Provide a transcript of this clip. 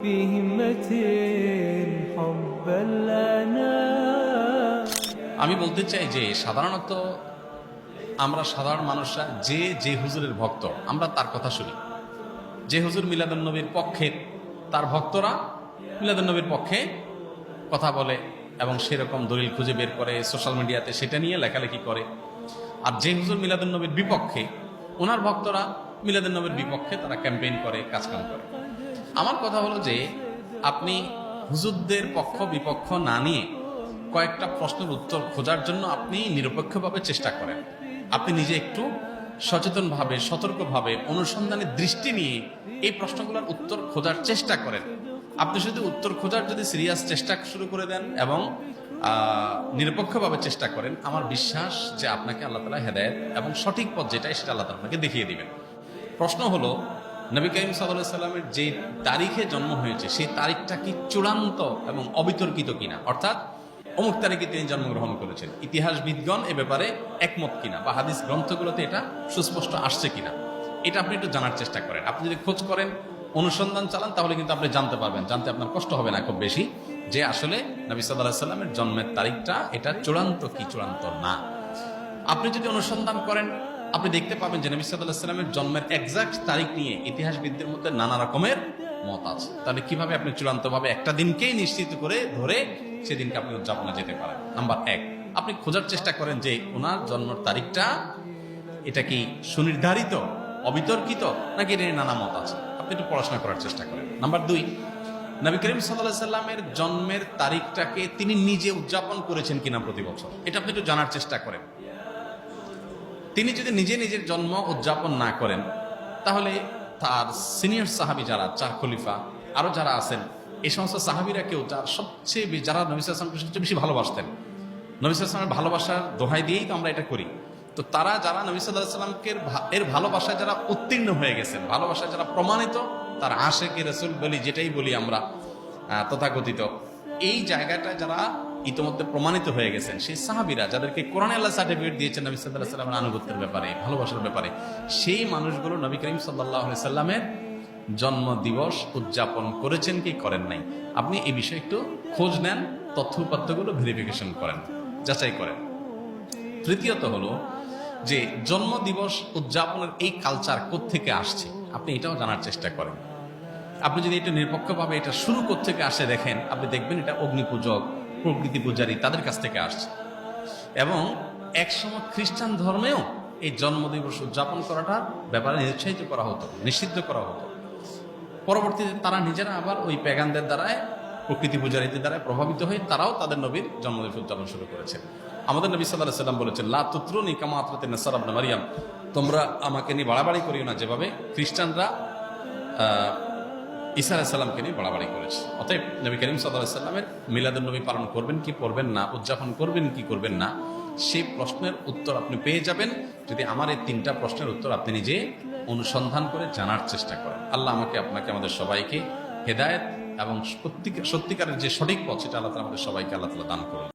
আমি বলতে চাই যে সাধারণত আমরা সাধারণ মানুষরা যে হুজুরের ভক্ত আমরা তার কথা শুনি। যে হুজুর মিলাদুন নবীর পক্ষে তার ভক্তরা মিলাদুন নবীর পক্ষে কথা বলে এবং সেরকম দলিল খুঁজে বের করে সোশ্যাল মিডিয়াতে সেটা নিয়ে লেখালেখি করে। আর যে হুজুর মিলাদুন নবীর বিপক্ষে ওনার ভক্তরা মিলাদুন নবীর বিপক্ষে তারা ক্যাম্পেইন করে, কাজকাম করে। আমার কথা হলো যে আপনি হুজুরদের পক্ষ বিপক্ষ না নিয়ে কয়েকটা প্রশ্নের উত্তর খোঁজার জন্য আপনি নিরপেক্ষভাবে চেষ্টা করেন। আপনি নিজে একটু সচেতনভাবে, সতর্কভাবে, অনুসন্ধানের দৃষ্টি নিয়ে এই প্রশ্নগুলোর উত্তর খোঁজার চেষ্টা করেন। আপনি শুধু উত্তর খোঁজার যদি সিরিয়াস চেষ্টা শুরু করে দেন এবং নিরপেক্ষভাবে চেষ্টা করেন, আমার বিশ্বাস যে আপনাকে আল্লাহ তাআলা হেদায়েত এবং সঠিক পথ যেটা সেটা আল্লাহ তাআলা আপনাকে দেখিয়ে দিবেন। প্রশ্ন হলো, নবী করিম সাল্লাল্লাহু আলাইহি সাল্লামের যে তারিখে জন্ম হয়েছে সেই তারিখটা কি চূড়ান্ত এবং অবিতর্কিত কিনা, অর্থাৎ অমুক তারিখে তিনি জন্মগ্রহণ করেছেন, ইতিহাসবিদগণ এ ব্যাপারে একমত কিনা বা হাদিস গ্রন্থগুলোতে এটা সুস্পষ্ট আসছে কিনা, এটা আপনি একটু জানার চেষ্টা করেন। আপনি যদি খোঁজ করেন, অনুসন্ধান চালান, তাহলে কিন্তু আপনি জানতে পারবেন, জানতে আপনার কষ্ট হবে না খুব বেশি, যে আসলে নবী সাল্লাল্লাহু আলাইহি সাল্লামের জন্মের তারিখটা এটা চূড়ান্ত কি চূড়ান্ত না। আপনি যদি অনুসন্ধান করেন, আপনি দেখতে পাবেন যে নবী সাল্লাল্লাহু আলাইহি সাল্লামের জন্মের এক্সাক্ট তারিখ নিয়ে ইতিহাসবিদদের মধ্যে নানা রকমের মত আছে। তাহলে কিভাবে আপনি চূড়ান্তভাবে একটা দিনকেই নিশ্চিত করে ধরে সেদিনকে আপনি উদযাপনে যেতে পারেন? নাম্বার 1, আপনি খোঁজার চেষ্টা করেন যে ওনার জন্মের তারিখটা এটা কি সুনির্ধারিত, অবিতর্কিত, নাকি এর নানা মত আছে। আপনি একটু পড়াশোনা করার চেষ্টা করেন। নাম্বার 2, নবী করিম সাল্লাল্লাহু আলাইহি সাল্লামের জন্মের তারিখটাকে তিনি নিজে উদযাপন করেছেন কিনা প্রতি বছর, এটা আপনি একটু জানার চেষ্টা করেন। তিনি যদি নিজে নিজের জন্ম উদযাপন না করেন, তাহলে তার সিনিয়র সাহাবী যারা 4 খলিফা আরো যারা আছেন, এই সমস্ত সাহাবীরা কেউ যারা যারা নবী সাল্লাল্লাহু আলাইহি ওয়াসাল্লামকে সবচেয়ে বেশি ভালোবাসতেন, নবী সাল্লাল্লাহু আলাইহি ওয়াসাল্লামের ভালোবাসার দোহাই দিয়েই তো আমরা এটা করি। তো তারা যারা নবী সাল্লাল্লাহু আলাইহি ওয়াসাল্লামকে এর ভালোবাসায় যারা উত্তীর্ণ হয়ে গেছেন, ভালোবাসায় যারা প্রমাণিত, তার আশেকে রাসূল বলি, যেটাই বলি আমরা তথাকথিত, এই জায়গাটা যারা ইতিমধ্যে প্রমাণিত হয়ে গেছেন, সেই সাহাবীরা যাদেরকে কোরআনে আল্লাহ সার্টিফিকেট দিয়েছেন নবী সাল্লাল্লাহু আলাইহি ওয়াসাল্লামের আনুগত্যের ব্যাপারে, ভালোবাসার ব্যাপারে, সেই মানুষগুলো নবী করিম সাল্লাল্লাহু আলাইহি সাল্লামের জন্ম দিবস উদযাপন করেছেন কি করেন নাই, আপনি এই বিষয়ে একটু খোঁজ নেন, তথ্য উপাত্তগুলো ভেরিফিকেশন করেন, যাচাই করেন। তৃতীয়ত হলো যে জন্ম দিবস উদযাপনের এই কালচার কোত্থেকে আসছে, আপনি এটাও জানার চেষ্টা করেন। আপনি যদি এটা নিরপেক্ষভাবে এটা শুরু কোত্থেকে আসে দেখেন, আপনি দেখবেন এটা অগ্নিপূজক, প্রকৃতি পূজারী তাদের কাছ থেকে আসছে। এবং একসময় খ্রিস্টান ধর্মেও এই জন্মদিবস উদযাপন করাটার ব্যাপারে নিরুৎসাহিত করা হতো, নিষিদ্ধ করা হতো। পরবর্তীতে তারা নিজেরা আবার ওই প্যাগানদের দ্বারায়, প্রকৃতি পূজারীদের দ্বারায় প্রভাবিত হয়ে তারাও তাদের নবীর জন্মদিবস উদযাপন শুরু করেছে। আমাদের নবী সাল্লাল্লাহু আলাইহি সাল্লাম বলেছেন, লা তুতরুনি কামা আতরাতিন নাসারা ইবনে মারইয়াম, তোমরা আমাকে নিয়ে বাড়াবাড়ি করিও না যেভাবে খ্রিস্টানরা ঈসা আলাইহিস সালামকে নিয়ে বাড়াবাড়ি করেছে। অতএব নবী করিম সাল্লাল্লাহু আলাইহি সাল্লামের মিলাদুন নবী পালন করবেন কি করবেন না, উদযাপন করবেন কি করবেন না, সেই প্রশ্নের উত্তর আপনি পেয়ে যাবেন যদি আমার এই 3টা প্রশ্নের উত্তর আপনি নিজে অনুসন্ধান করে জানার চেষ্টা করেন। আল্লাহ আমাকে, আপনাকে, আমাদের সবাইকে হেদায়েত এবং সত্যিকারের যে সঠিক পথ সেটা আল্লাহ তাআলা আমাদের সবাইকে আল্লাহ তাআলা দান করুন।